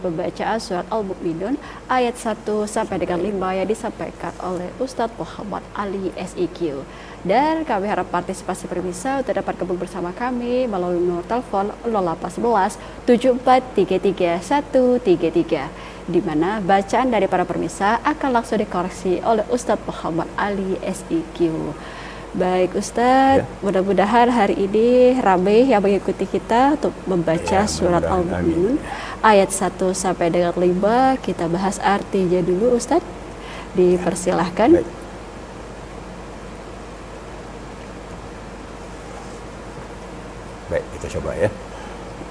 Pembacaan surat Al-Mu'minun ayat 1 sampai dengan 5 yang disampaikan oleh Ustadz Muhammad Ali SIQ. Dan kami harap partisipasi pemirsa untuk dapat gabung bersama kami melalui nomor telepon 0811 7433 133, di mana bacaan dari para pemirsa akan langsung dikoreksi oleh Ustadz Muhammad Ali SIQ. Baik Ustadz, mudah-mudahan hari ini ramai yang mengikuti kita untuk membaca surat Al-Mu'minun ayat 1 sampai dengan 5. Kita bahas artinya dulu Ustadz, dipersilahkan. Baik, kita coba ya.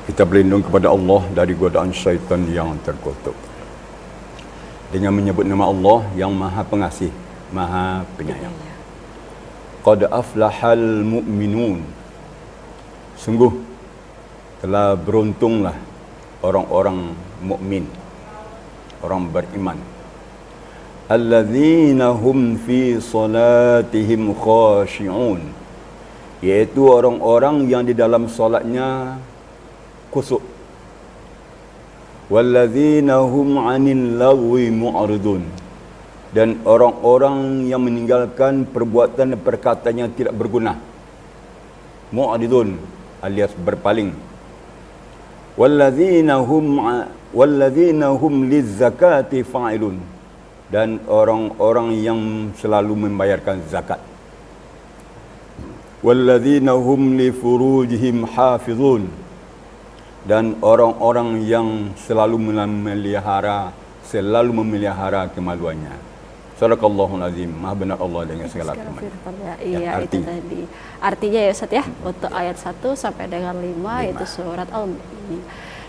Kita berlindung kepada Allah dari godaan syaitan yang terkutuk dengan menyebut nama Allah yang Maha Pengasih, Maha Penyayang. Qad aflahal mu'minun. Sungguh telah beruntunglah orang-orang mukmin, orang beriman. Alladzina hum fi salatihim khashi'un, yaitu orang-orang yang di dalam solatnya khusyuk. Walladzina hum 'anil lagwi mu'ridun, dan orang-orang yang meninggalkan perbuatan dan perkataan yang tidak berguna. Mu'ridun alias berpaling. Walladzina hum lizzakati fa'ilun, dan orang-orang yang selalu membayarkan zakat. Walladzina hum li furujihim hafizun, dan orang-orang yang selalu memelihara kemaluannya. Sadaqallahul azim. Maha benar Allah dengan segala firman. Iya, itu tadi. Artinya ya Ustaz ya, untuk ayat 1 sampai dengan 5 yaitu surat Al-Mu'minun.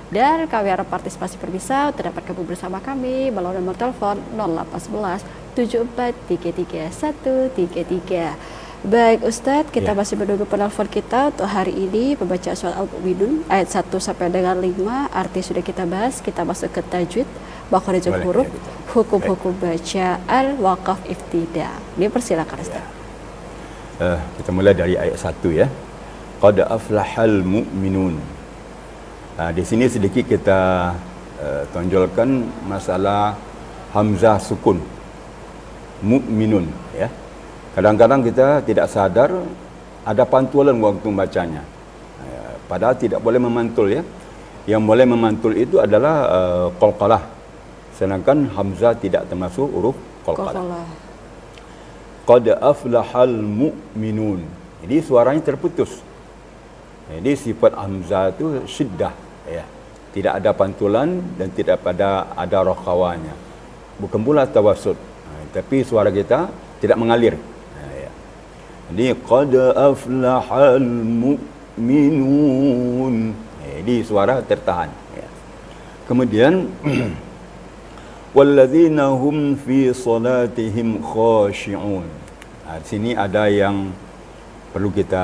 Dan kami harap partisipasi pemirsa untuk dapat gabung bersama kami melalui nomor telepon 0811 7433 133. Baik Ustadz, kita masih menunggu penelpon kita untuk hari ini pembacaan surat Al-Mu'minun ayat 1 sampai dengan 5. Arti sudah kita bahas, kita masuk ke tajwid, makharijul huruf, hukum-hukum bacaan, wakaf, iftida. Dipersilakan Ustaz. Kita mulai dari ayat 1 ya. Qad aflahal mu'minun. Di sini sedikit kita tonjolkan masalah hamzah sukun. Mu'minun ya. Kadang-kadang kita tidak sadar ada pantulan waktu membacanya. Padahal tidak boleh memantul ya. Yang boleh memantul itu adalah qalqalah. Sedangkan hamzah tidak termasuk huruf qalqalah. Qad aflahal mu'minun. Jadi suaranya terputus. Jadi sifat hamzah itu syiddah ya. Tidak ada pantulan dan tidak ada rakhawanya. Bukan pula tawassut. Tapi suara kita tidak mengalir. Jadi qad aflahal mu'minun. Jadi suara tertahan ya. Kemudian walladzina hum fi salatihim khashi'un. Di sini ada yang perlu kita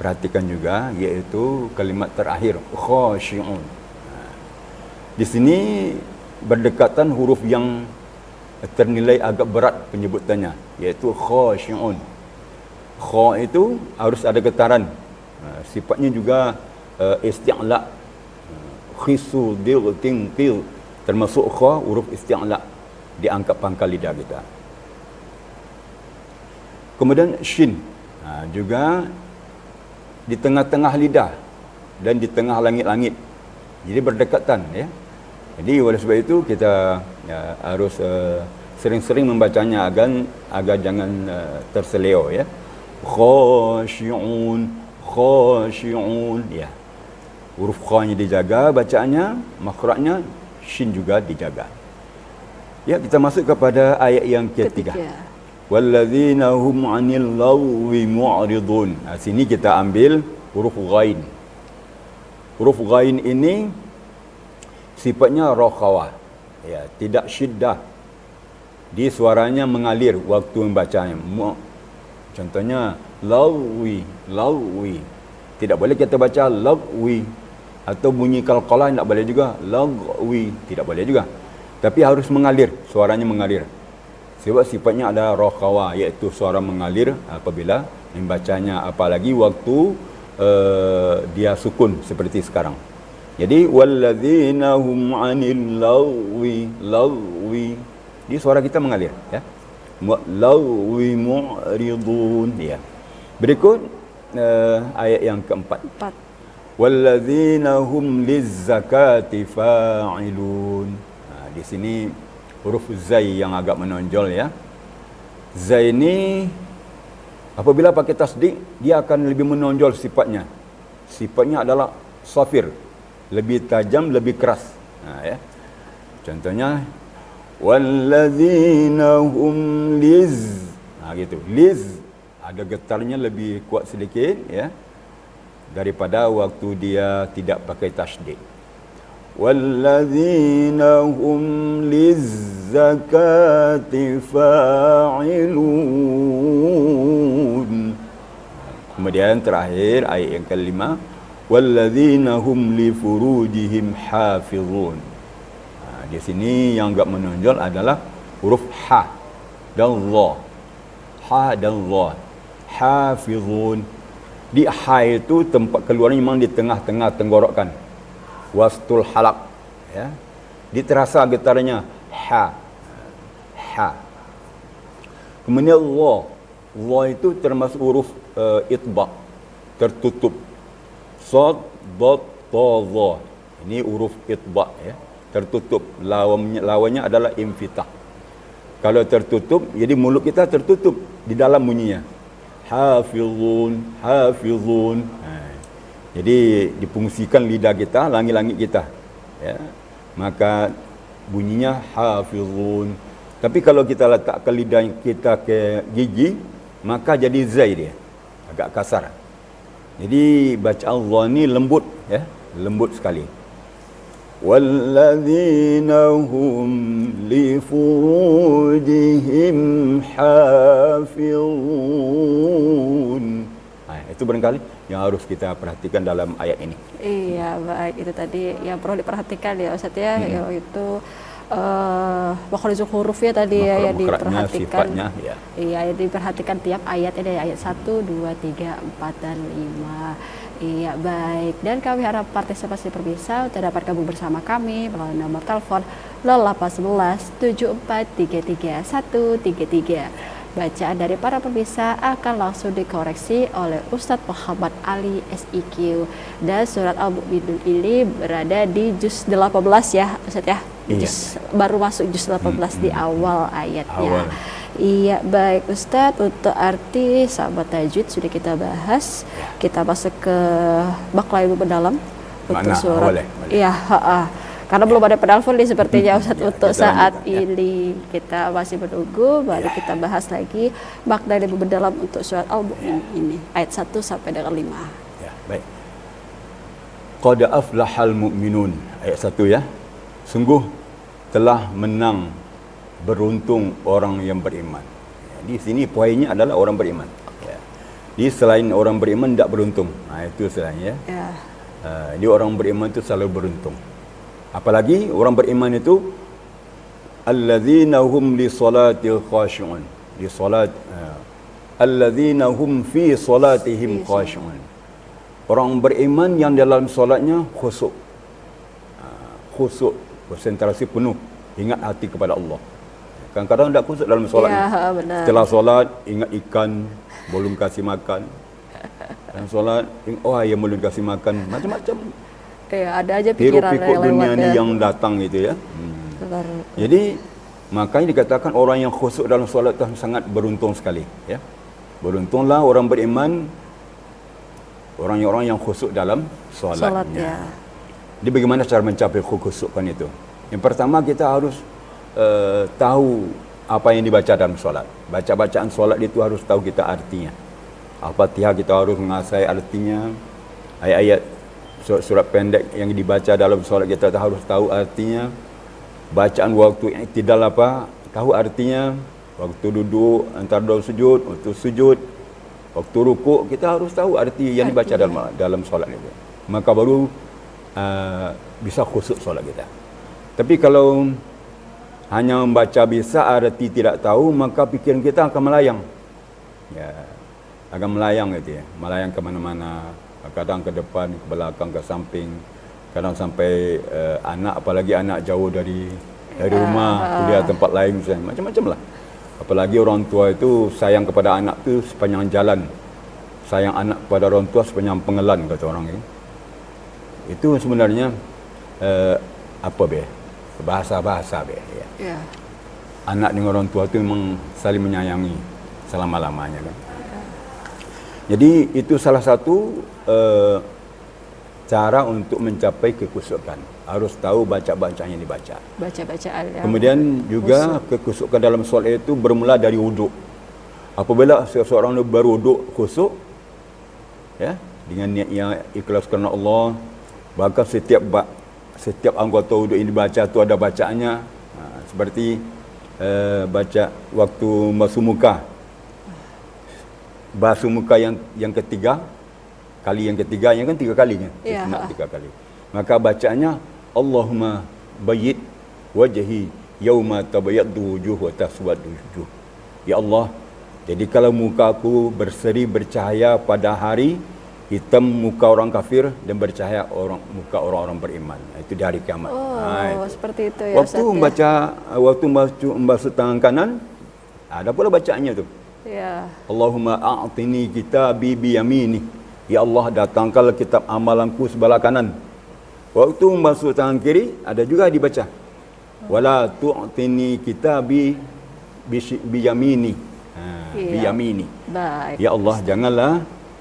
perhatikan juga, yaitu kalimat terakhir khashi'un. Di sini berdekatan huruf yang ternilai agak berat penyebutannya, yaitu khashi'un. Kha itu harus ada getaran. Sifatnya juga isti'la. Khisu dil ting til, termasuk kha huruf isti'la, diangkat pangkal lidah kita. Kemudian shin, juga di tengah-tengah lidah dan di tengah langit-langit. Jadi berdekatan ya. Jadi oleh sebab itu kita harus sering-sering membacanya agar jangan terseleo ya. Khashi'un, khashi'un ya. Huruf kha-nya dijaga bacaannya, makhrajnya shin juga dijaga. Ya, kita masuk kepada ayat yang ketiga. Walladzina hum 'anil lagwi mu'ridun. Sini kita ambil huruf ghain. Huruf ghain ini sifatnya rakhawah. Ya, tidak syiddah. Di suaranya mengalir waktu membacanya. Contohnya lagwi, lagwi. Tidak boleh kita baca lagwi, atau bunyi qalqalah tidak boleh juga, lagwi tidak boleh juga. Tapi harus mengalir, suaranya mengalir. Sebab sifatnya ada rakhawa, iaitu suara mengalir apabila membacanya, apalagi waktu dia sukun seperti sekarang. Jadi walladzina hum 'anil lagwi. Di suara kita mengalir ya. Lagwi mu'ridun ya. Berikut ayat yang keempat. 4. Walladzina hum lizzakati fa'ilun. Di sini huruf zai yang agak menonjol ya. Zai ini apabila pakai tasdid dia akan lebih menonjol sifatnya. Sifatnya adalah safir, lebih tajam, lebih keras. Ya. Contohnya walladzina hum gitu. Liz ada getarnya lebih kuat sedikit ya daripada waktu dia tidak pakai tasydid. Walladzina hum lizzakati fa'ilun. Kemudian terakhir ayat yang kelima, walladzina hum li furujihim hafizun. Di sini yang agak menonjol adalah huruf ha dan dha. Ha dan dha. Hafizun. Di ha itu tempat keluarnya memang di tengah-tengah tenggorokan. Wastul halaq ya. Diterasa getarnya ha. Ha. Kemudian dha. Dha itu termasuk huruf itba, tertutup. Sad, dad, ta, dha. Ini huruf itba ya. Tertutup. Lawannya adalah infitah. Kalau tertutup, jadi mulut kita tertutup di dalam bunyinya. Hafizun, hafizun. Jadi difungsikan lidah kita, langit-langit kita. Ya. Maka bunyinya hafizun. Tapi kalau kita letakkan lidah kita ke gigi, maka jadi zai dia. Agak kasar. Jadi bacaan dha ni lembut ya, lembut sekali. Walladzina hum li furujihim hafizun. Itu barangkali yang harus kita perhatikan dalam ayat ini. Iya, baik. Itu tadi yang perlu diperhatikan ya Ustaz ya, yaitu makhrajul hurufnya tadi ya yang diperhatikan. Sifatnya, ya. Iya, yang diperhatikan tiap ayat ini, ayat 1, 2, 3, 4 dan 5. Iya, baik. Dan kami harap partisipasi pemirsa untuk dapat gabung bersama kami melalui nomor telepon 0811 7433 133. Bacaan dari para pemirsa akan langsung dikoreksi oleh Ustadz Muhammad Ali SIQ. Dan surat Al-Mu'minun ini berada di juz 18 ya Ustadz ya. Juz, baru masuk juz 18 di awal ayatnya. Iya, baik Ustadz, untuk arti sahabat tajwid sudah kita bahas. Kita masuk ke bak lain mendalam untuk surat. Iya, karena belum ada penelpon nih sepertinya Ustadz untuk saat ini. Kita masih menunggu, baru kita bahas lagi makna yang lebih mendalam untuk surat Al-Mu'min ini, ayat 1 sampai dengan 5. Ya, baik. Qad aflahal mu'minun, ayat 1 ya. Sungguh telah menang, beruntung orang yang beriman. Di sini poinnya adalah orang beriman. Ya. Di selain orang beriman tidak beruntung. Itu selainnya. Ya. Di orang beriman itu selalu beruntung. Apalagi orang beriman itu alladzina hum li salatil khashi'un. Di salat alladzina hum fi salatihim khashi'un. Orang beriman yang dalam solatnya khusyuk. Khusyuk, konsentrasi penuh, ingat hati kepada Allah. Kadang-kadang tidak khusyuk dalam solat. Ya, setelah solat ingat ikan belum kasih makan. Dan solat yang belum kasih makan, macam-macam. Ada aja pikiran hiruk-pikuk dunia ni yang datang gitu ya. Jadi makanya dikatakan orang yang khusyuk dalam solat itu sangat beruntung sekali ya. Beruntunglah orang beriman, orang-orang yang khusyuk dalam solatnya. Jadi bagaimana cara mencapai khusyukan itu? Yang pertama kita harus tahu apa yang dibaca dalam solat. Baca-bacaan solat itu harus tahu kita artinya. Al-Fatihah kita harus mengasai artinya. Ayat-ayat surat pendek yang dibaca dalam solat kita harus tahu artinya. Bacaan waktu iktidal apa, tahu artinya. Waktu duduk, antara dua sujud, waktu sujud, waktu rukuk, kita harus tahu arti yang dibaca dalam solat itu. Maka baru bisa khusyuk solat kita. Tapi kalau hanya membaca bisa arti tidak tahu, maka pikiran kita akan melayang. Ya, akan melayang gitu ya, melayang ke mana-mana, kadang ke depan, ke belakang, ke samping. Kadang sampai anak, apalagi anak jauh dari rumah, kuliah tempat lain misalnya, macam-macam lah. Apalagi orang tua itu sayang kepada anak tu sepanjang jalan, sayang anak kepada orang tua sepanjang pengelan, kata orang ini. Itu sebenarnya apa be? Bahasa-bahasa be. Ya. Anak dengan orang tua itu memang saling menyayangi selama-lamanya kan. Jadi itu salah satu cara untuk mencapai kekusukan. Harus tahu bacaan yang dibaca. Baca-bacaan yang kemudian juga kekusukan dalam solat itu bermula dari wuduk. Apabila seseorang baru wuduk khusuk, ya, dengan niat yang ikhlas kerana Allah, maka setiap anggota wuduk ini dibaca tu ada bacaannya. Seperti baca waktu basuh muka. Basuh muka yang ketiga, kali yang ketiganya kan 3 kali kan? Nak 3 kali. Maka bacaannya Allahumma bayyid wajhi yauma tabayyadu wujuh wa taswaddu wujuh. Ya Allah, jadikanlah mukaku berseri bercahaya pada hari hitam muka orang kafir dan bercahaya muka orang-orang beriman. Itu di hari kiamat. Seperti itu ya. Waktu membasuh tangan kanan, ada pula bacaannya tu. Ya. Allahumma a'tini kitabi bi yamini. Ya Allah, datangkanlah kitab amalanku sebelah kanan. Waktu membasuh tangan kiri, ada juga dibaca. Wala tu'tini kitabi bi yamini. Bi yamini. Baik. Ya Allah, janganlah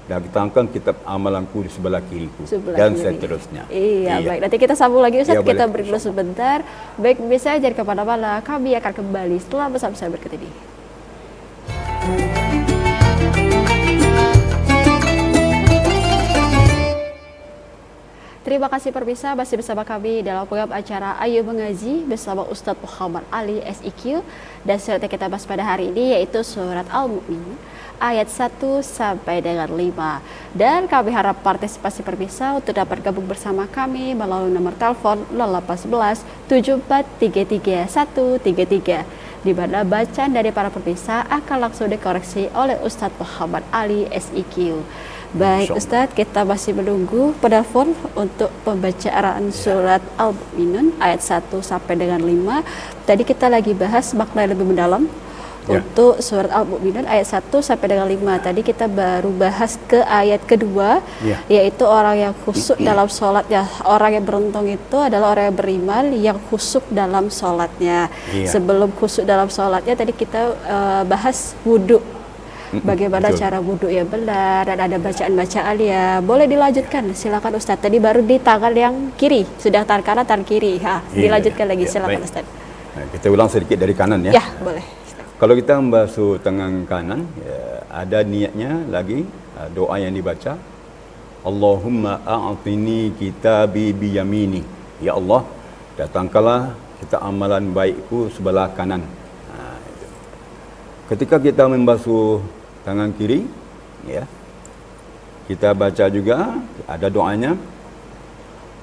datangkan kitab amalanku di sebelah kiriku. Dan seterusnya. Iya, baik. Nanti kita sambung lagi Ustaz, kita break dulu sebentar. Baik, bisa jadi kemana-mana. Kami akan kembali setelah bersama-sama berikut ini. Terima kasih pemirsa, masih bersama kami dalam program acara Ayo Mengaji bersama Ustadz Muhammad Ali SIQ, dan surat yang kita bahas pada hari ini yaitu surat Al-Mu'min ayat 1 sampai dengan 5. Dan kami harap partisipasi pemirsa untuk dapat gabung bersama kami melalui nomor telepon 0811 7433 133, di mana bacaan dari para pemirsa akan langsung dikoreksi oleh Ustadz Muhammad Ali SIQ. Baik Ustadz, kita masih menunggu penelpon untuk pembacaan surat Al-Mu'minun ayat 1 sampai dengan 5. Tadi kita lagi bahas makna lebih mendalam untuk surat Al-Mu'minun ayat 1 sampai dengan 5. Tadi kita baru bahas ke ayat kedua, yaitu orang yang khusyuk dalam sholatnya. Orang yang beruntung itu adalah orang yang beriman yang khusyuk dalam sholatnya. Sebelum khusyuk dalam sholatnya, tadi kita bahas wudhu. Bagaimana cara wudhu yang benar, dan ada bacaan-bacaan ya. Boleh dilanjutkan, silakan Ustadz. Tadi baru di tangan yang kiri, sudah tangan kanan, tangan kiri. Dilanjutkan lagi, silakan Ustadz. Kita ulang sedikit dari kanan ya. Ya, boleh. Kalau kita membasuh tangan kanan, ada niatnya lagi, doa yang dibaca. Allahumma a'tini kitabi biyamini. Ya Allah, datangkanlah kita amalan baikku sebelah kanan. Ketika kita membasuh tangan kiri, ya, kita baca juga ada doanya.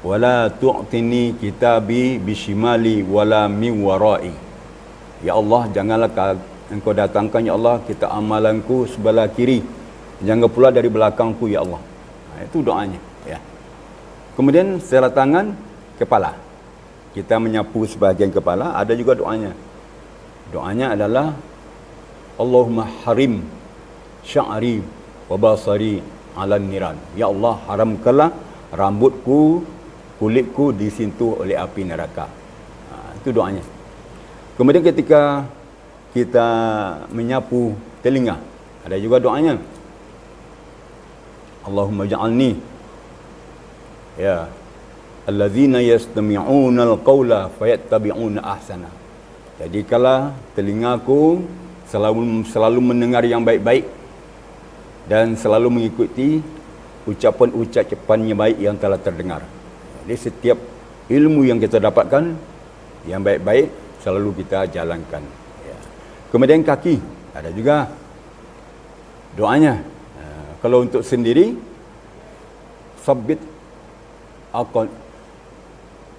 Wala tu'tini kitabi bishimali wala min warai. Ya Allah, janganlah engkau datangkan ya Allah kita amalanku sebelah kiri, jangan pula dari belakangku ya Allah. Itu doanya ya. Kemudian setelah tangan, kepala. Kita menyapu sebahagian kepala, ada juga doanya. Doanya adalah Allahumma harim sya'ri wa basari 'alan niran. Ya Allah, haramkanlah rambutku, kulitku disentuh oleh api neraka. Itu doanya. Kemudian ketika kita menyapu telinga, ada juga doanya. Allahumma ja'alni ya allazina yastami'una al-qawla fayattabi'una ahsana. Jadikanlah telingaku selalu mendengar yang baik-baik dan selalu mengikuti ucapan-ucapan yang baik yang telah terdengar. Jadi setiap ilmu yang kita dapatkan yang baik-baik selalu kita jalankan. Kemudian kaki, ada juga doanya. Kalau untuk sendiri, sabbit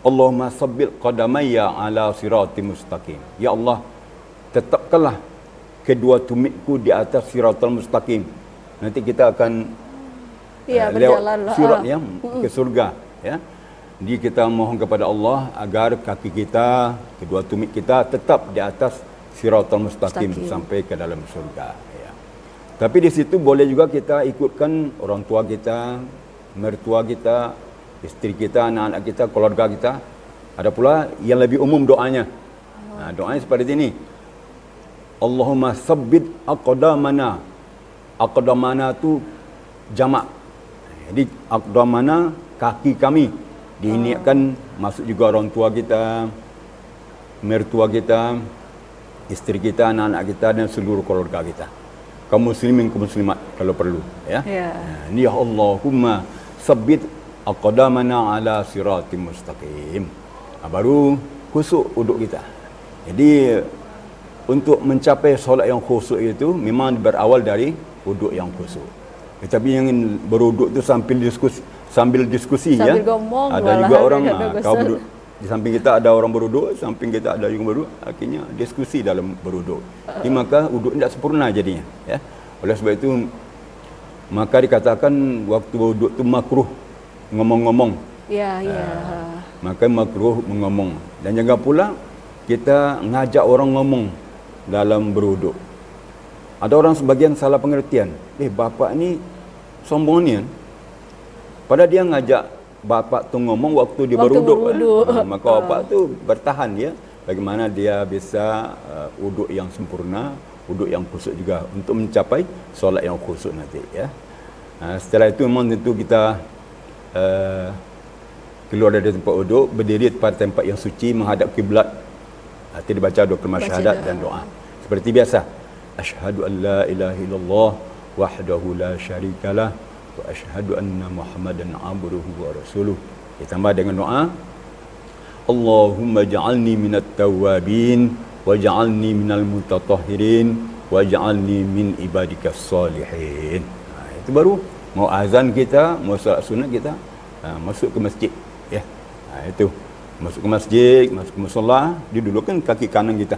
Allahumma sabbit qadamayya ala siratim mustaqim. Ya Allah, tetapkanlah kedua tumitku di atas siratal mustaqim. Nanti kita akan lewat sirat yang ke surga ya. Jadi kita mohon kepada Allah agar kaki kita, kedua tumit kita tetap di atas siratal mustaqim sampai ke dalam surga. Ya. Tapi di situ boleh juga kita ikutkan orang tua kita, mertua kita, isteri kita, anak-anak kita, keluarga kita. Ada pula yang lebih umum doanya. Doanya seperti ini. Allahumma sabbit aqdamana. Aqdamana tu jamak. Jadi aqdamana kaki kami. Diniatkan masuk juga orang tua kita, mertua kita, isteri kita, anak-anak kita dan seluruh keluarga kita. Kaum muslimin, kaum muslimat kalau perlu, ya. Ini ya Allahumma sabbit aqdamana ala siratim mustaqim. Baru khusyuk uduk kita. Jadi untuk mencapai solat yang khusyuk itu memang berawal dari uduk yang khusyuk. Tetapi yang beruduk tu sambil diskusi ya. Ngomong, ada juga orang kau duduk di samping kita ada orang beruduk, samping kita ada yang beruduk, akhirnya diskusi dalam beruduk. Jadi maka uduk tidak sempurna jadinya, ya. Oleh sebab itu maka dikatakan waktu beruduk tu makruh ngomong-ngomong. Ya. Maka makruh mengomong. Dan jangan pula kita ngajak orang ngomong dalam beruduk. Ada orang sebagian salah pengertian. Bapak ni sombong ni kan. Padahal dia ngajak bapak tu ngomong waktu dia beruduk. Maka bapak tu bertahan ya. Bagaimana dia bisa uduk yang sempurna, uduk yang khusyuk juga untuk mencapai solat yang khusyuk nanti ya. Setelah itu memang tentu kita keluar dari tempat uduk, berdiri pada tempat yang suci, menghadap kiblat. Nanti dibaca doa kalimah syahadat dan doa. Seperti biasa. Asyhadu an la ilaha illallah wahdahu la syarikalah wa asyhadu anna Muhammadan abduhu wa rasuluh. Ditambah dengan doa Allahumma ja'alni minat tawwabin wa ja'alni minal mutatahhirin wa ja'alni min ibadikas salihin. Itu baru mau azan kita, mau solat sunat kita masuk ke masjid ya. Itu masuk ke masjid, masuk ke musalla, didudukkan kaki kanan kita.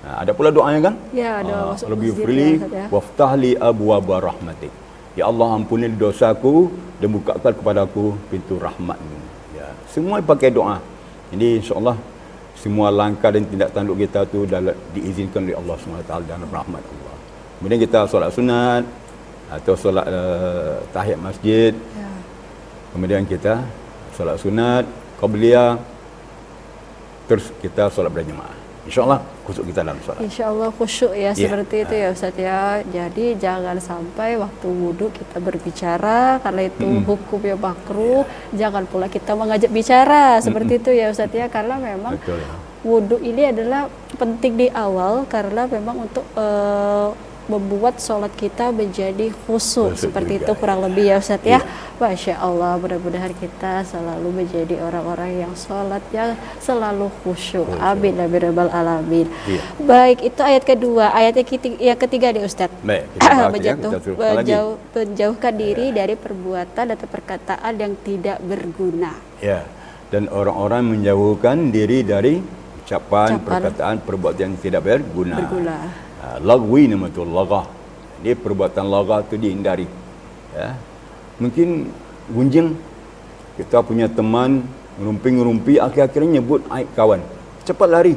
Ada pula doanya kan? Ya, ada masuk lebih masjid free ya. waftahli abwaaba rahmatik. Ya Allah ampuni dosaku dan bukakan kepadaku pintu rahmat-Mu. Ya, semua pakai doa. Jadi insya-Allah semua langkah dan tindak tanduk kita tu diizinkan oleh Allah SWT dan rahmat Allah. Kemudian kita solat sunat atau solat tahiyat masjid. Ya. Kemudian kita solat sunat, qabliyah, terus kita solat berjemaah. InsyaAllah khusyuk kita dalam solat. InsyaAllah khusyuk ya, seperti itu ya Ustaz ya. Jadi jangan sampai waktu wudhu kita berbicara karena itu hukumnya makruh. Jangan pula kita mengajak bicara seperti itu ya Ustaz ya. Karena memang wudhu ini adalah penting di awal karena memang untuk membuat sholat kita menjadi khusyuk seperti juga, itu kurang lebih ya Ustaz ya. Masya Allah, mudah-mudahan kita selalu menjadi orang-orang yang sholatnya selalu khusyuk. Amin amin rabbal alamin. Baik, itu ayat kedua. Ayat yang ketiga nih Ustaz. Menjauhkan diri dari perbuatan atau perkataan yang tidak berguna. Ya. Dan orang-orang menjauhkan diri dari ucapan, perkataan, perbuatan yang tidak berguna. Lagwi nama tu lagah. Dia perbuatan lagah tu dihindari. Ya. Mungkin gunjing kita punya teman ngerumpi-ngerumpi akhir-akhirnya nyebut aib kawan. Cepat lari.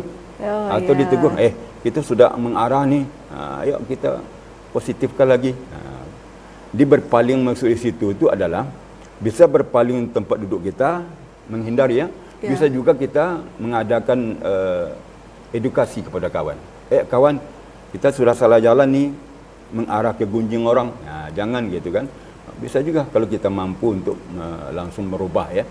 Atau ditegur, kita sudah mengarah ni. Ayo kita positifkan lagi. Dia berpaling maksud di situ tu adalah bisa berpaling tempat duduk kita, menghindari ya. Bisa juga kita mengadakan edukasi kepada kawan. Kawan, kita sudah salah jalan ni, mengarah ke gunjing orang. Jangan gitu kan. Bisa juga kalau kita mampu untuk langsung merubah ya.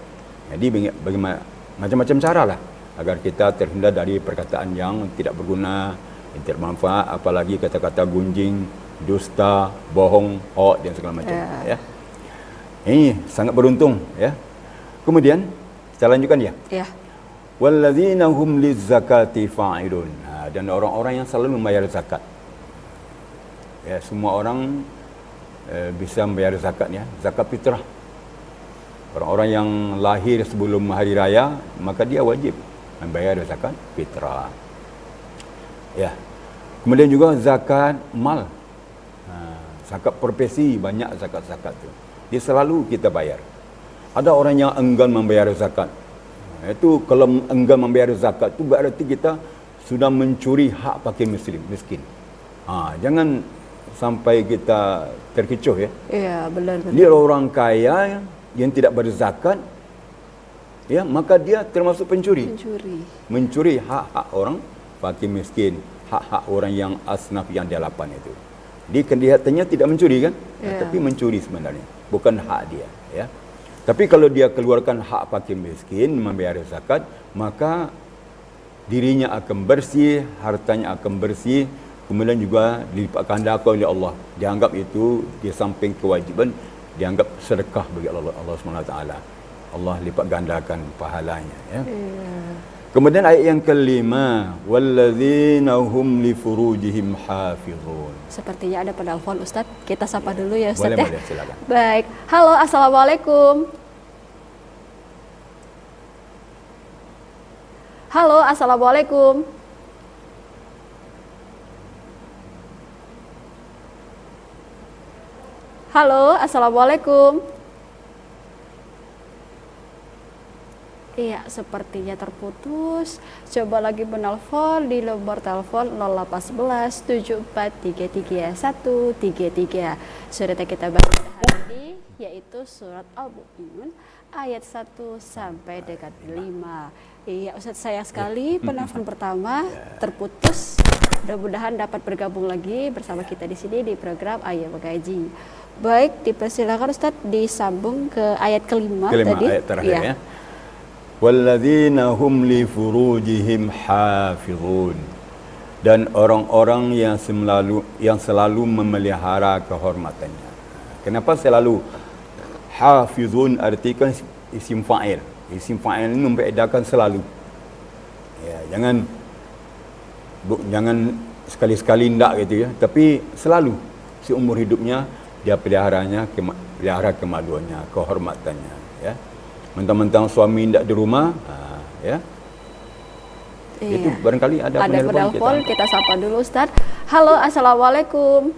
Jadi bagaimana macam-macam cara lah agar kita terhindar dari perkataan yang tidak berguna, yang tidak bermanfaat, apalagi kata-kata gunjing, dusta, bohong, hoax dan segala macam ya. Ini sangat beruntung ya. Kemudian kita lanjutkan ya. Wallazina hum lizzakati fa'ilun. Dan orang-orang yang selalu membayar zakat. Ya, semua orang bisa membayar zakat ya, zakat fitrah. Orang-orang yang lahir sebelum hari raya, maka dia wajib membayar zakat fitrah. Ya. Kemudian juga zakat mal. Zakat profesi, banyak zakat-zakat tu. Dia selalu kita bayar. Ada orang yang enggan membayar zakat. Itu kalau enggan membayar zakat itu berarti kita sudah mencuri hak fakir miskin. Jangan sampai kita terkecoh ya. Iya, benar. Dia orang kaya yang tidak berzakat, ya, maka dia termasuk pencuri. Mencuri hak-hak orang fakir miskin, hak-hak orang yang asnaf yang dia lapan itu. Dia kelihatannya tidak mencuri kan? Tapi mencuri sebenarnya, bukan hak dia, ya. Tapi kalau dia keluarkan hak fakir miskin, membayar zakat, maka dirinya akan bersih, hartanya akan bersih, kemudian juga dilipat gandakan oleh Allah. Dianggap itu di samping kewajiban, dianggap sedekah bagi Allah SWT. Allah lipat gandakan pahalanya, ya. Kemudian ayat yang kelima, walladzina hum li furujihim hafizun. Sepertinya ada penelpon Ustaz. Kita sapa dulu ya Ustaz. Boleh, silakan. Baik. Halo, assalamualaikum. Halo, assalamualaikum. Halo, assalamualaikum. Iya, sepertinya terputus. Coba lagi menelpon di nomor telepon 0811 7433 133. Surat yang kita bahas hari ini yaitu surat Al-Mu'minun ayat 1 sampai dengan 5. Iya, Ustaz, sayang sekali penelpon pertama terputus. Mudah-mudahan dapat bergabung lagi bersama kita di sini di program Ayo Mengaji. Baik, dipersilakan Ustaz disambung ke ayat kelima tadi. Ayat terakhir ya. Walladzina hum li furujihim hafizun. Dan orang-orang yang selalu memelihara kehormatannya. Kenapa selalu? Hafizun artikan isim fa'il. Isim fa'il ini membedakan selalu. Ya, jangan sekali-sekali ndak gitu ya, tapi selalu seumur hidupnya dia pelihara kemaluannya, kehormatannya, ya. Mentang-mentang suami tidak di rumah, ya. Iya. Itu barangkali ada penelpon kita sapa dulu Ustaz. Halo, assalamualaikum.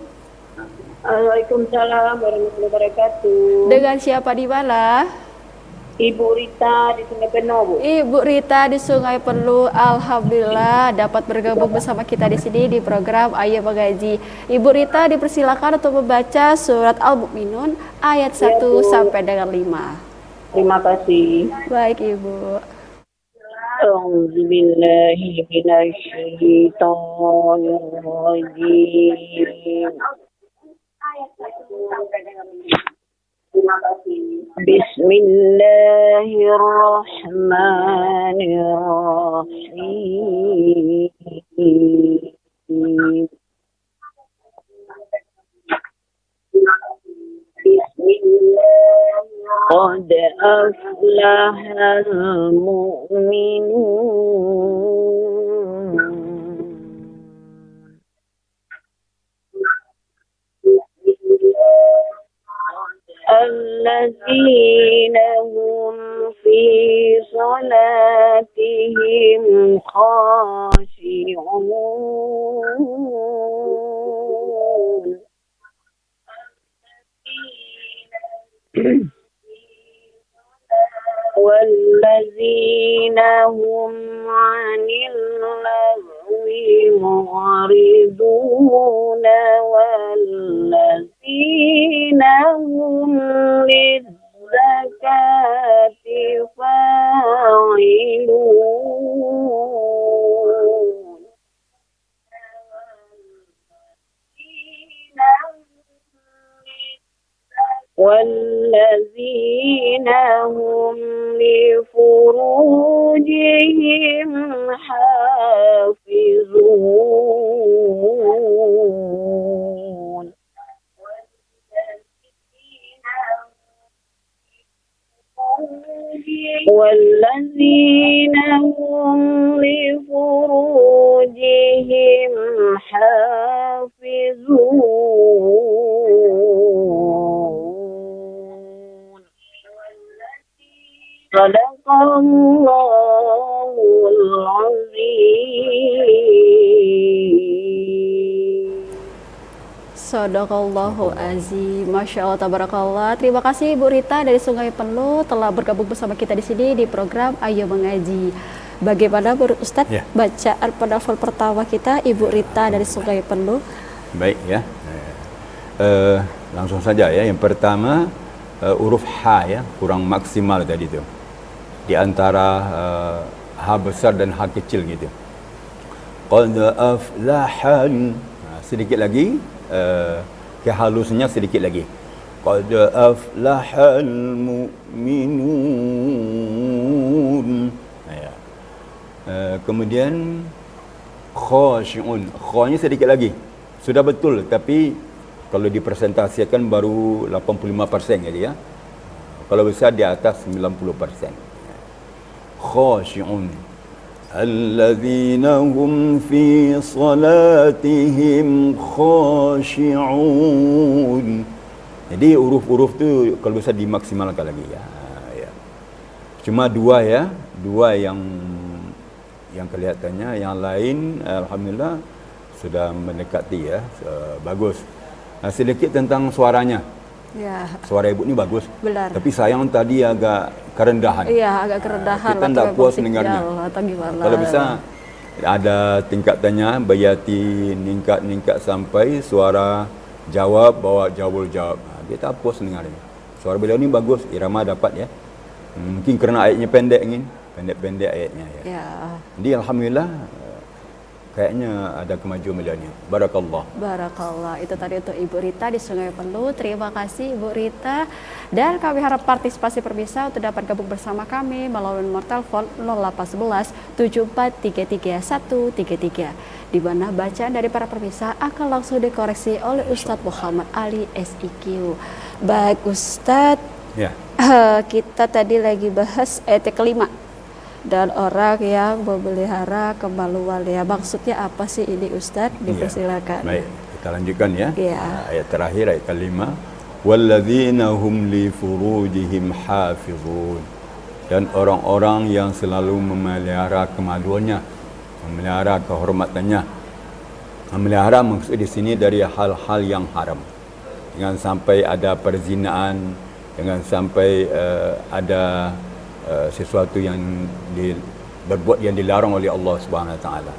Waalaikumsalam warahmatullahi wabarakatuh. Dengan siapa di mana? Ibu Rita di Sungai Penuh, Bu. Ibu Rita di Sungai Penuh, alhamdulillah dapat bergabung bersama kita di sini di program Ayo Mengaji. Ibu Rita dipersilakan untuk membaca surat Al-Mu'minun ayat 1 sampai dengan 5. Terima kasih. Baik, Ibu. A'udzubillahi minasyaitonirrajim. Bismillahirrahmanirrahim. قد أفلح المؤمنون الذين هم في صلاتهم خاشعون والذين هم عن اللغو معرضون والذين هم للزكاة فاعلون والذين هم لفروجهم حافظون والذين هم لفروجهم حافظون صدق الله العظيم. Sadaqallahu azim. Masya Allah, tabarakallah. Terima kasih Ibu Rita dari Sungai Penuh telah bergabung bersama kita di sini di program Ayo Mengaji. Bagaimana menurut Ustadz bacaan penafal pertama kita Ibu Rita dari Sungai Penuh? Baik ya. Langsung saja ya. Yang pertama huruf H ya, kurang maksimal tadi itu. Di antara H besar dan H kecil gitu. Qad aflahal. Sedikit lagi kehalusnya sedikit lagi. Qad aflahal mu'minun. Ya. Kemudian khashi'un. Kha-nya sedikit lagi. Sudah betul tapi kalau dipresentasikan baru 85% jadi ya. Kalau besar di atas 90%. Khashi'un. Alladzina hum fi salatihim khashi'un. Jadi huruf-huruf tu kalau bisa dimaksimalkan lagi ya. Cuma dua ya, dua yang kelihatannya, yang lain alhamdulillah sudah mendekati ya, bagus. Sedikit tentang suaranya. Ya. Suara ibu ni bagus. Benar. Tapi sayang tadi agak kerendahan. Iya, agak kerendahan. Kita tidak puas dengarnya. Atau gimana? Kalau bisa ada tingkatannya, bayati ningkat sampai suara jawab, bawa jawab. Kita puas dengarnya. Suara beliau ni bagus, irama dapat ya. Mungkin kerana ayatnya pendek ayatnya ya. Jadi alhamdulillah kayaknya ada kemajuan beliau ni. Barakallah. Barakallah. Itu tadi untuk Ibu Rita di Sungai Penuh. Terima kasih Ibu Rita. Dan kami harap partisipasi pemirsa untuk dapat gabung bersama kami melalui nomor telepon 0811 7433 133, di mana bacaan dari para pemirsa akan langsung dikoreksi oleh Ustadz Muhammad Ali SIQ. Baik Ustadz, Ya. Kita tadi lagi bahas ayat kelima. Dan orang yang memelihara kemaluan ya, maksudnya apa sih ini Ustadz? Dipersilakan. Baik, kita lanjutkan ya. Ya. Ayat terakhir, ayat kelima. Walladzina hum li furujihim hafizun. Dan orang-orang yang selalu memelihara kemaluannya, memelihara kehormatannya. Memelihara maksud di sini dari hal-hal yang haram. Jangan sampai ada perzinaan, jangan sampai ada sesuatu yang berbuat yang dilarang oleh Allah Subhanahu Wa Taala.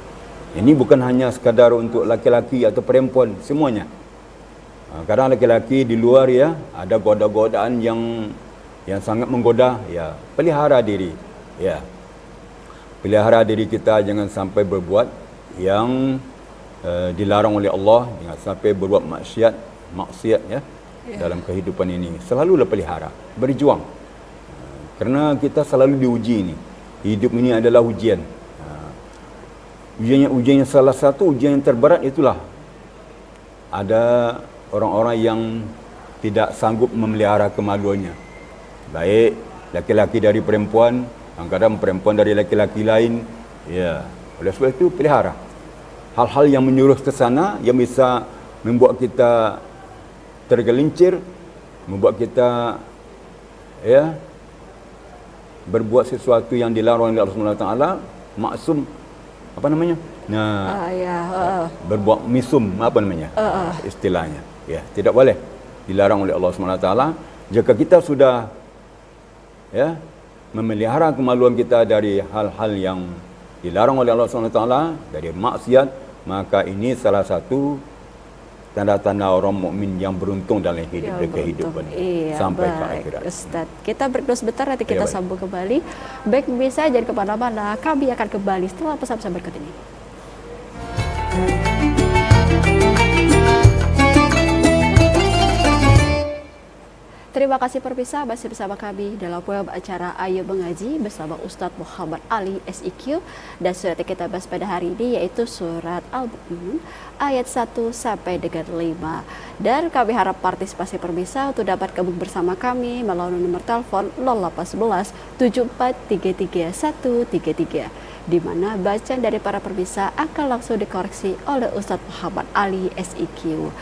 Ini bukan hanya sekadar untuk laki-laki atau perempuan, semuanya. Kadang laki-laki di luar ya ada goda-godaan yang sangat menggoda ya, pelihara diri ya. Pelihara diri kita jangan sampai berbuat yang dilarang oleh Allah, jangan sampai berbuat maksiat ya dalam kehidupan ini. Selalulah pelihara, berjuang. Kerana kita selalu diuji ini. Hidup ini adalah ujian. Ujian yang salah satu ujian yang terberat itulah ada orang-orang yang tidak sanggup memelihara kemaluannya. Baik laki-laki dari perempuan, kadang-kadang perempuan dari laki-laki lain. Ya, oleh sebab itu pelihara. Hal-hal yang menyuruh ke sana yang bisa membuat kita tergelincir, membuat kita ya berbuat sesuatu yang dilarang oleh Allah Subhanahu Wa Taala, maksum apa namanya? Berbuat misum apa namanya? Istilahnya. Ya, tidak boleh dilarang oleh Allah Subhanahu Wa Taala. Jika kita sudah ya memelihara kemaluan kita dari hal-hal yang dilarang oleh Allah Subhanahu Wa Taala, dari maksiat, maka ini salah satu tanda-tanda orang mukmin yang beruntung dalam hidup dan kehidupan sampai ke akhirat. Ustaz, kita break dulu sebentar, nanti kita sambung kembali. Baik, bisa jangan kemana-mana, kami akan kembali setelah pesan-pesan berikut ini. Terima kasih pemirsa, masih bersama kami dalam web acara Ayo Mengaji bersama Ustadz Muhammad Ali SIQ, dan surat yang kita bahas pada hari ini yaitu surat Al-Mu'minun ayat 1 sampai dengan 5. Dan kami harap partisipasi pemirsa untuk dapat gabung bersama kami melalui nomor telepon 0811 7433 133, di mana bacaan dari para pemirsa akan langsung dikoreksi oleh Ustadz Muhammad Ali SIQ.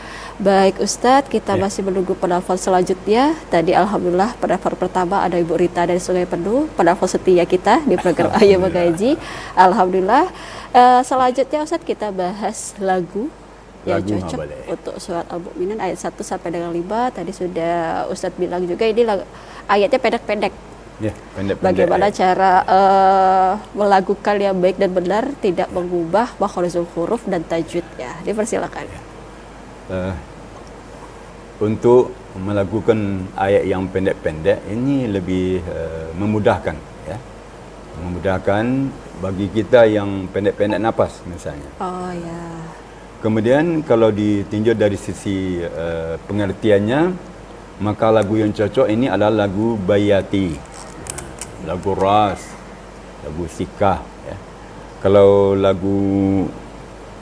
Baik Ustadz, kita masih menunggu penelpon selanjutnya. Tadi alhamdulillah penelpon pertama ada Ibu Rita dari Sungai Penuh, penelpon setia kita di program Ayo Mengaji. Alhamdulillah. Selanjutnya Ustadz, kita bahas lagu yang Lagu cocok boleh. untuk surat Al-Mu'minun ayat 1 sampai dengan 5. Tadi sudah Ustadz bilang juga ini ayatnya pendek-pendek. Ya, pendek-pendek. Bagaimana cara melakukan yang baik dan benar, tidak mengubah makhrajul huruf dan tajwid ya. Dipersilakan. Untuk melakukan ayat yang pendek-pendek ini lebih memudahkan ya. Memudahkan bagi kita yang pendek-pendek nafas misalnya. Oh ya. Kemudian kalau ditinjau dari sisi pengertiannya, maka lagu yang cocok ini adalah lagu bayati, lagu ras, lagu sikah ya. Kalau lagu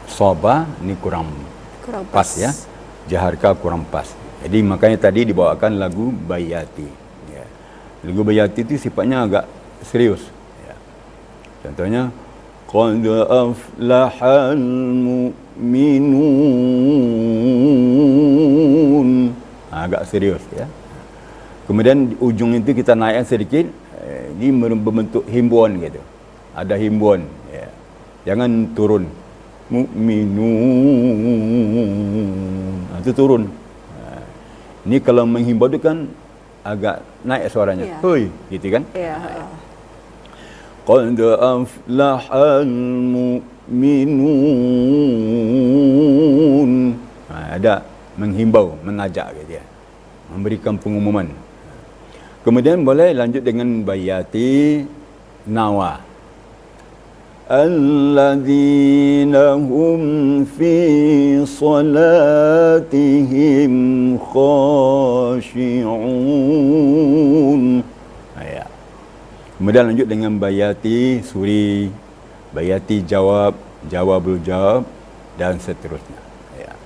soba ini kurang pas ya, jaharka kurang pas. Jadi makanya tadi dibawakan lagu bayati ya. Lagu bayati itu sifatnya agak serius ya. Contohnya qad aflahal mu'minun, agak serius ya. Kemudian di ujung itu kita naikkan sedikit, ini berbentuk himbauan gitu. Ada himbauan ya. Jangan turun mu'minun. Itu turun. Ini kalau menghimbau itu kan agak naik suaranya. Hoi, gitu kan? Iya. Qad aflahal mu'minun. Ada menghimbau, mengajak gitu ya. Memberikan pengumuman. Kemudian boleh lanjut dengan bayati nawa. Alladzina hum fi salatihim khashi'un. Ya. Kemudian lanjut dengan bayati suri, bayati jawab, jawabul jawab dan seterusnya. Ya.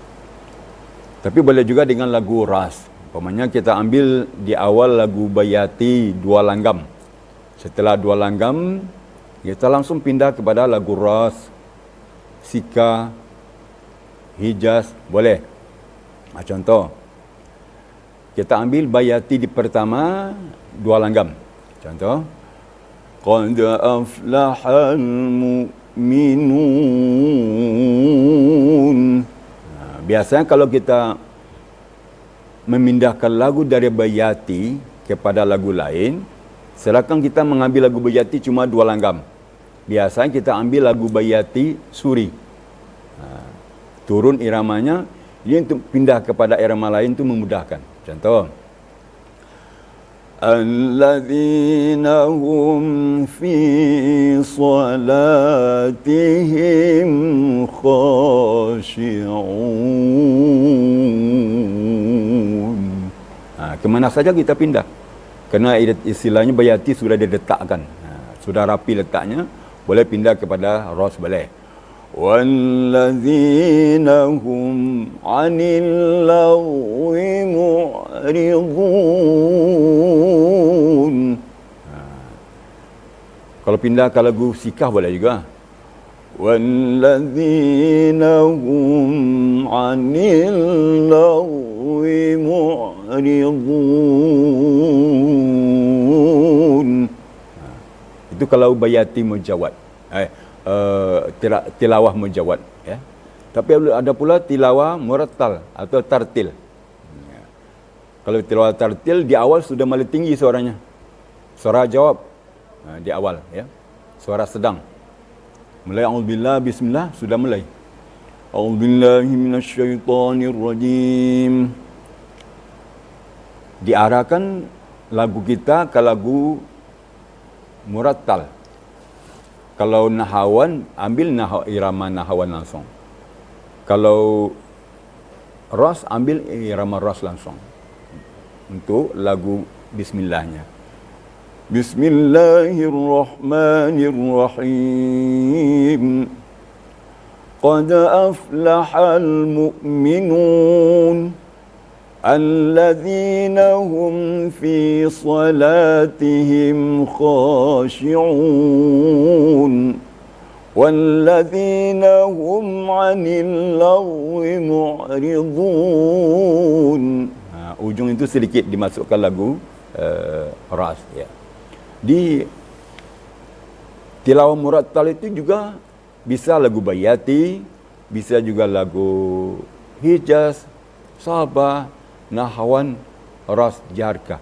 Tapi boleh juga dengan lagu ras. Umpamanya kita ambil di awal lagu bayati 2 langgam. Setelah 2 langgam, kita langsung pindah kepada lagu ras, sika, hijaz, boleh. Contoh, kita ambil bayati di pertama 2 langgam. Contoh, qad aflahal mu'minun. Biasanya kalau kita memindahkan lagu dari bayati kepada lagu lain, silakan kita mengambil lagu bayati cuma 2 langgam. Biasanya kita ambil lagu bayati suri. Turun iramanya, ini untuk pindah kepada irama lain itu memudahkan. Contoh, alladzina hum fi salatihim khashi'un. Kemana saja kita pindah. Kerana istilahnya bayati sudah diletakkan. Sudah rapi letaknya, boleh pindah kepada ras boleh. Walladzina hum 'anil lagwi mu'ridun. Kalau pindah ke lagu sikah boleh juga. Walladzina hum 'anil lagwi mu'ridun. Itu kalau bayati mujawad. Tilawah mujawad ya. Tapi ada pula tilawah murattal atau tartil. Kalau tilawah tartil di awal sudah mulai tinggi suaranya. Suara jawab di awal ya. Suara sedang. Mulai auzubillah bismillah sudah mulai. A'udzubillahi minasyaitonirrajim. Diarahkan lagu kita ke lagu murattal. Kalau nahawan, ambil irama nahawan langsung. Kalau ras, ambil irama ras langsung. Untuk lagu bismillahnya. Bismillahirrahmanirrahim. Qad aflahal mu'minun. الذين هم في صلاتهم خاشعون والذين هم عن اللغو معرضون. Ujung itu sedikit dimasukkan lagu ras ya. Di tilawah murattal itu juga bisa lagu bayati, bisa juga lagu Hijaz, Sabah, Nahwan, Ras, Jarkah.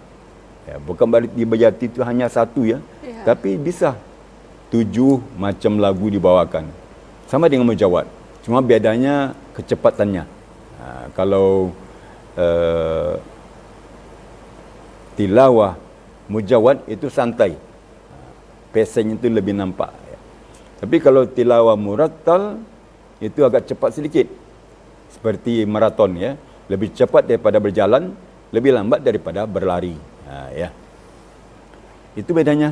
Ya, bukan berarti Bayati itu hanya satu ya, tapi bisa 7 macam lagu dibawakan. Sama dengan Mujawad. Cuma bedanya kecepatannya. Kalau tilawah Mujawad itu santai. Pacing itu lebih nampak. Tapi kalau tilawah murattal itu agak cepat sedikit. Seperti maraton ya. Lebih cepat daripada berjalan, lebih lambat daripada berlari. Ya. Itu bedanya.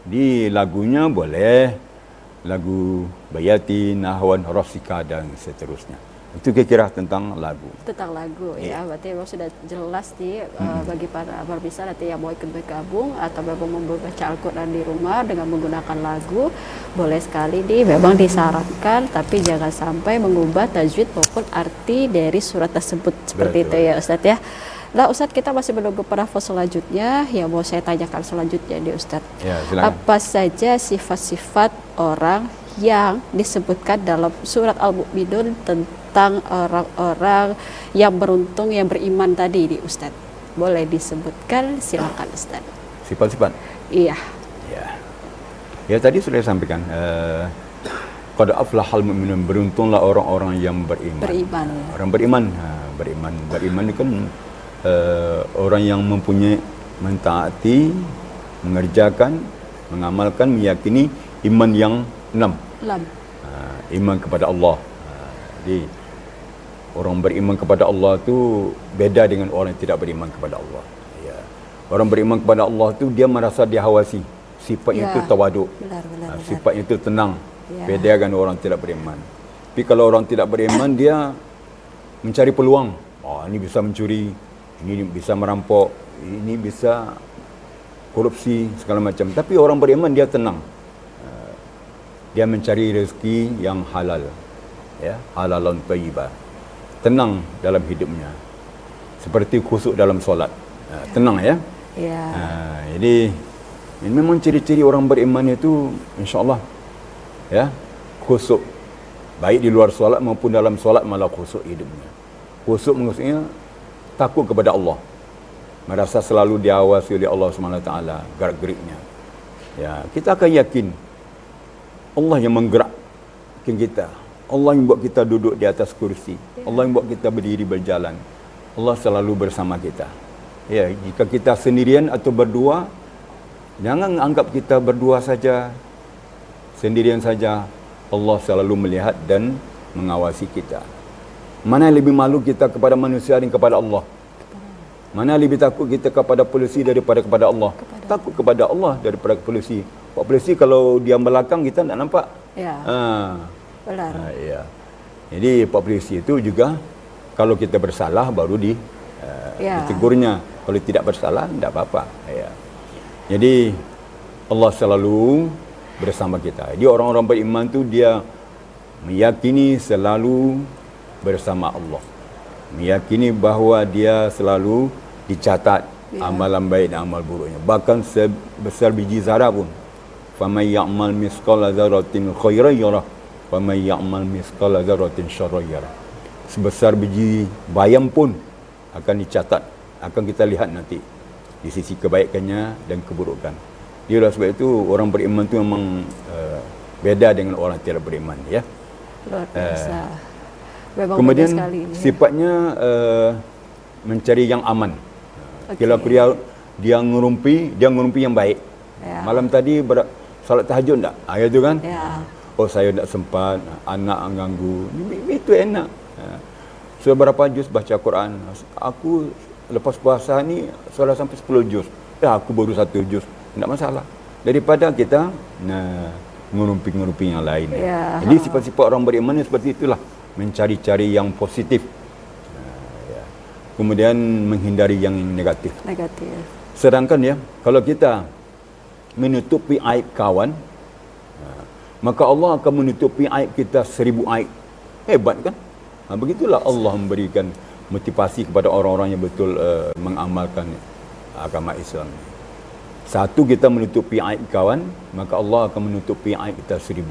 Di lagunya boleh lagu Bayati, Nahwan, Rasika dan seterusnya. Itu kira-kira tentang lagu. Tentang lagu ya, berarti memang sudah jelas nih bagi para pemirsa nanti yang mau ikut bergabung atau memang membaca Al-Quran di rumah dengan menggunakan lagu, boleh sekali nih, memang disarankan, tapi jangan sampai mengubah tajwid maupun arti dari surat tersebut seperti itu ya Ustadz ya. Nah Ustadz, kita masih menunggu parafos selanjutnya yang mau saya tanyakan selanjutnya nih Ustadz. Ya, silakan. Apa saja sifat-sifat orang yang disebutkan dalam surat Al-Mu'minun tentang orang-orang yang beruntung, yang beriman tadi di Ustadz? Boleh disebutkan, silakan Ustadz. Sifat-sifat? Iya. Ya tadi sudah saya sampaikan. Qad aflahal mu'minun, beruntunglah orang-orang yang beriman. Beriman. Orang beriman, beriman itu kan orang yang mempunyai mentaati, mengerjakan, mengamalkan, meyakini iman yang 6. Iman kepada Allah. Jadi orang beriman kepada Allah tu beda dengan orang yang tidak beriman kepada Allah. Ya. Orang beriman kepada Allah tu dia merasa dihawasi. Sifatnya itu tawaduk. Benar. Sifatnya itu tenang. Ya. Beda dengan orang tidak beriman. Tapi kalau orang tidak beriman, dia mencari peluang. Ini bisa mencuri, ini bisa merampok, ini bisa korupsi, segala macam. Tapi orang beriman dia tenang. Dia mencari rezeki yang halal. Ya, halalun thayyibah. Tenang dalam hidupnya. Seperti khusyuk dalam solat. Tenang ya. Ya. Jadi ini memang ciri-ciri orang beriman itu insya-Allah ya, khusyuk. Baik di luar solat maupun dalam solat malah khusyuk hidupnya. Khusyuk maksudnya takut kepada Allah. Merasa selalu diawasi oleh Allah SWT gerak-geriknya. Ya, kita akan yakin Allah yang menggerakkan kita. Allah yang buat kita duduk di atas kursi. Allah yang buat kita berdiri berjalan. Allah selalu bersama kita. Ya, jika kita sendirian atau berdua, jangan anggap kita berdua saja, sendirian saja. Allah selalu melihat dan mengawasi kita. Mana yang lebih malu kita kepada manusia dan kepada Allah? Mana lebih takut kita kepada polisi daripada kepada Allah? Takut kepada Allah daripada polisi. Pak polisi kalau dia belakang kita tak nampak. Ya. Benar. Ya. Jadi Pak polisi itu juga kalau kita bersalah baru ditegurnya. Kalau tidak bersalah tidak apa-apa. Ya. Jadi Allah selalu bersama kita. Jadi orang-orang beriman tu dia meyakini selalu bersama Allah. Meyakini bahawa dia selalu dicatat amalan baik dan amal buruknya. Bahkan sebesar biji zarah pun. Faman ya'mal misqala dzarratin khairan yarah, faman ya'mal misqala dzarratin syarran yarah. Sebesar biji bayam pun akan dicatat, akan kita lihat nanti di sisi kebaikannya dan keburukan. Jadi oleh sebab itu orang beriman itu memang beda dengan orang tidak beriman ya. Luar biasa. Kemudian sekali, sifatnya mencari yang aman. Kalau dia ngerumpi yang baik. Ya. Malam tadi salat tahajud tak? Itu kan? Ya. Oh saya tak sempat, anak ganggu. Itu enak. So berapa juz baca Quran? Aku lepas puasa ni sudah sampai 10 juz. Aku baru 1 juz. Tak masalah. Daripada kita ngerumpi yang lain. Ya. Jadi sifat-sifat orang beriman seperti itulah. Mencari-cari yang positif. Kemudian menghindari yang negatif. Sedangkan ya, kalau kita menutupi aib kawan, maka Allah akan menutupi aib kita 1000 aib. Hebat kan? Begitulah Allah memberikan motivasi kepada orang-orang yang betul mengamalkan agama Islam. Satu, kita menutupi aib kawan, maka Allah akan menutupi aib kita 1000.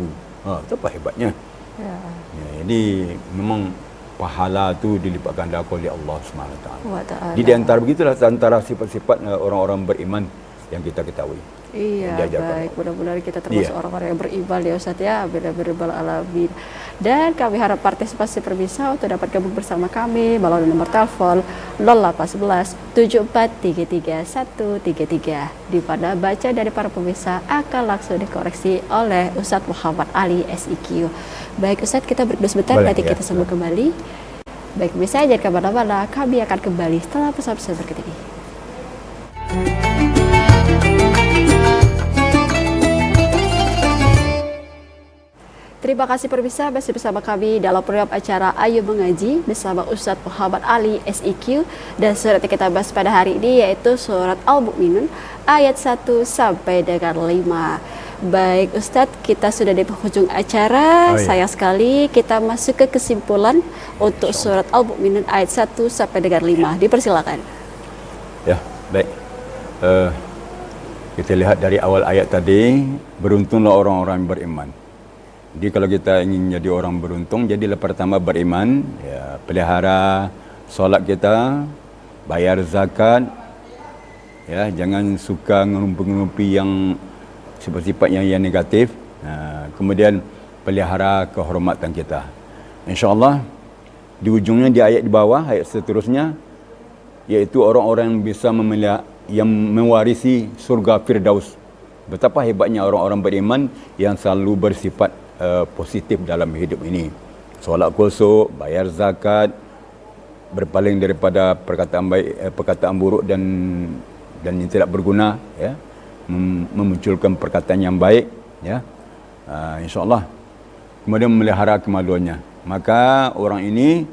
Itu apa hebatnya? Ya. Ya, jadi memang pahala tu dilipat gandakan oleh Allah SWT. Wa ta'ala. Di antara begitulah antara sifat-sifat orang-orang beriman yang kita ketahui. Iya, yang diajarkan baik. Allah. Mudah-mudahan kita termasuk Iya. orang-orang yang beriman ya Ustaz ya. Bila alamin. Dan kami harap partisipasi pemirsa untuk dapat gabung bersama kami melalui nomor telepon 0811 7433 133, di mana baca dari para pemirsa akan langsung dikoreksi oleh Ustadz Muhammad Ali SIQ. Baik Ustadz, kita break sebentar, Boleh, nanti ya. kita sambung kembali. Baik pemirsa, jangan kemana-mana, kami akan kembali setelah pesan-pesan berikut ini. Terima kasih pemirsa, masih bersama kami dalam program acara Ayo Mengaji bersama Ustadz Muhammad Ali SIQ, dan surat yang kita bahas pada hari ini yaitu surat Al-Mu'minun ayat 1 sampai dengan 5. Baik Ustadz, kita sudah di penghujung acara. Sayang sekali kita masuk ke kesimpulan untuk surat Al-Mu'minun ayat 1 sampai dengan 5. Dipersilakan. Ya, baik. Kita lihat dari awal ayat tadi, beruntunglah orang-orang yang beriman. Jadi kalau kita ingin jadi orang beruntung, jadilah pertama beriman, ya, pelihara solat kita, bayar zakat, ya, jangan suka ngerumpi-ngerumpi yang sifat-sifat yang negatif. Kemudian pelihara kehormatan kita. InsyaAllah di ujungnya di ayat di bawah, ayat seterusnya, iaitu orang-orang yang bisa yang mewarisi surga Firdaus. Betapa hebatnya orang-orang beriman yang selalu bersifat positif dalam hidup ini. Solat khusyuk, bayar zakat, berpaling daripada perkataan baik, perkataan buruk dan yang tidak berguna, ya, memunculkan perkataan yang baik, ya, insyaAllah. Kemudian memelihara kemaluannya, maka orang ini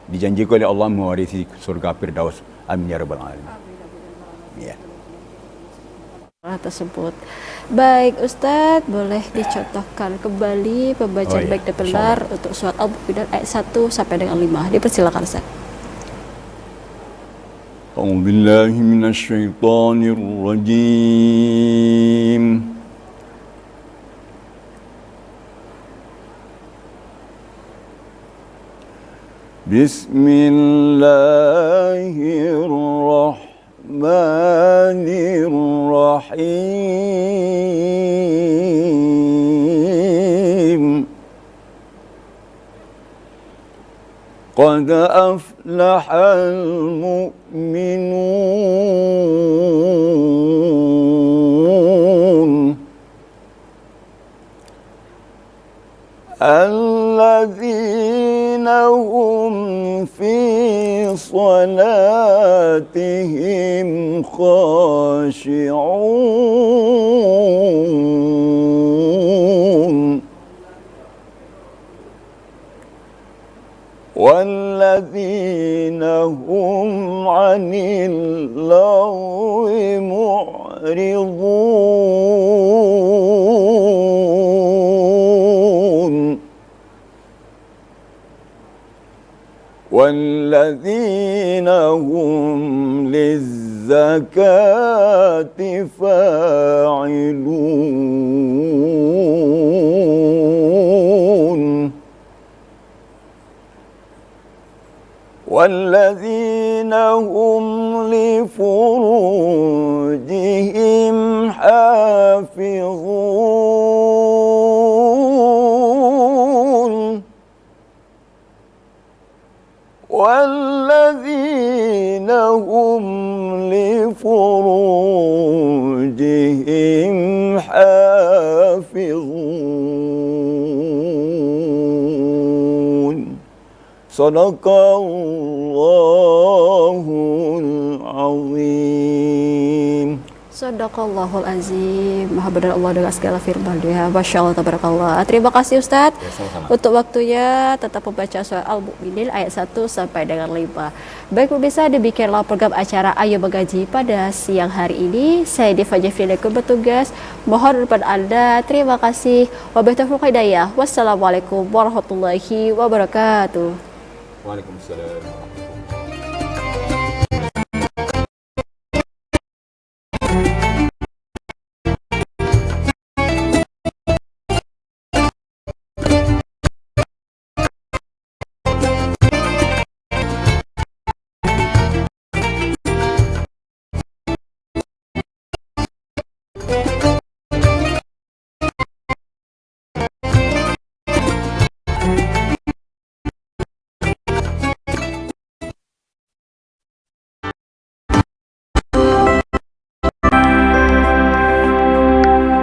dijanjikan oleh Allah mewarisi surga Firdaus. Amin ya rabbal alamin. Ya. Tersebut. Baik Ustadz, boleh dicontohkan kembali pembacaan baik dan benar untuk surat Al-Mu'minun ayat 1 sampai dengan 5. Dipersilakan Ustadz. A'udzu billahi minasyaitonir rajim. Bismillahirrahmanirrahim. Qad aflahal mu'minun alladzina hum fi salatihim khashi'un والذين هم عن اللغو معرضون والذين هم للزكاة فاعلون والذين هم لفروجهم حافظون والذين هم لفروجهم حافظون Sadaqallahul azim. Sadaqallahul azim. Maha benar Allah dengan segala firman Dia. Masya Allah, tabarakallah. Terima kasih Ustadz untuk waktunya. Tetap membaca surat Al-Mu'minun ayat 1 sampai dengan 5. Baik pemirsa, demikianlah program acara Ayo Mengaji pada siang hari ini. Saya Diva Jeffrey bertugas. Mohon daripada Anda. Terima kasih. Wabillahi taufiq wal hidayah. Wassalamualaikum warahmatullahi wabarakatuh. Waalaikumsalam.